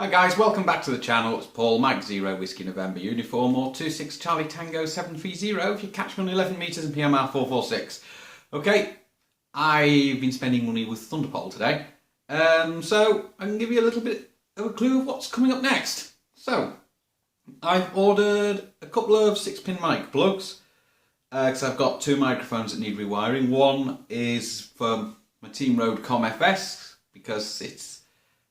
Hi guys, welcome back to the channel. It's Paul, Mike 0 Whiskey November Uniform or 26 Charlie Tango 730 if you catch me on 11 metres and PMR 446. Okay, I've been spending money with Thunderpole today, so I can give you a little bit of a clue of what's coming up next. So, I've ordered a couple of 6-pin mic plugs because I've got two microphones that need rewiring. One is for my Team Road Com FS because it's,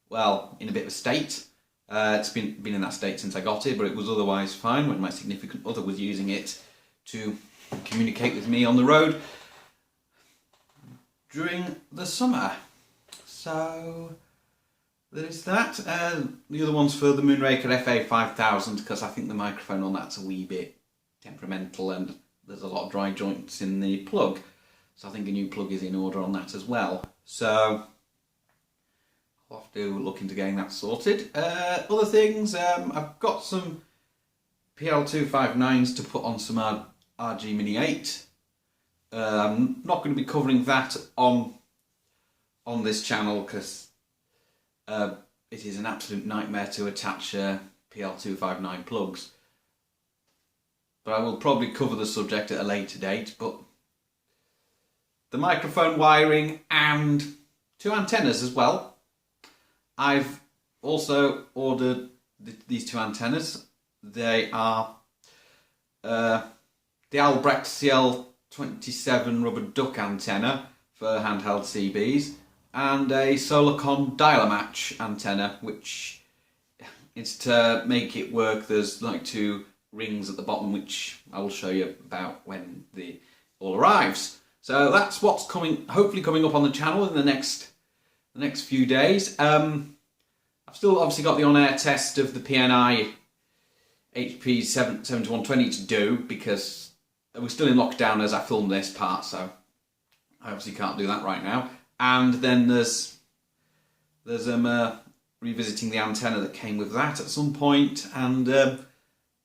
well, in a bit of a state. It's been in that state since I got it, but it was otherwise fine when my significant other was using it to communicate with me on the road during the summer. So there is that. The other one's for the Moonraker FA5000 because I think the microphone on that's a wee bit temperamental and there's a lot of dry joints in the plug. So I think a new plug is in order on that as well. So I'll have to look into getting that sorted. Other things, I've got some PL259s to put on some RG Mini 8. I'm not going to be covering that on this channel because it is an absolute nightmare to attach PL259 plugs. But I will probably cover the subject at a later date. But the microphone wiring and two antennas as well. I've also ordered these two antennas. They are the Albrecht CL27 rubber duck antenna for handheld CBs and a Solarcon Dial-A-Match antenna, which is to make it work. There's like two rings at the bottom, which I will show you about when the all arrives. So that's what's hopefully coming up on the channel in the next few days. I've still obviously got the on-air test of the PNI HP 7120 to do because we're still in lockdown as I film this part, so I obviously can't do that right now. And then there's revisiting the antenna that came with that at some point, and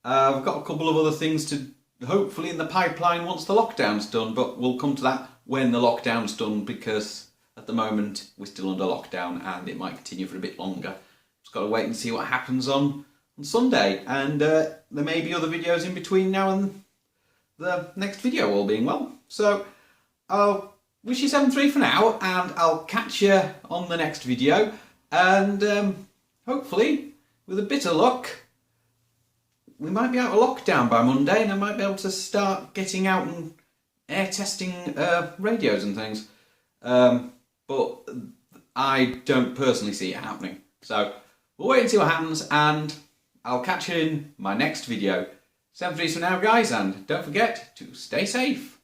I've got a couple of other things to hopefully in the pipeline once the lockdown's done, but we'll come to that when the lockdown's done because at the moment we're still under lockdown and it might continue for a bit longer. Just got to wait and see what happens on Sunday, and there may be other videos in between now and the next video, all being well. So I'll wish you 7-3 for now, and I'll catch you on the next video, and hopefully with a bit of luck we might be out of lockdown by Monday and I might be able to start getting out and air testing radios and things. But I don't personally see it happening. So we'll wait and see what happens, and I'll catch you in my next video. 7-3 for now, guys, and don't forget to stay safe.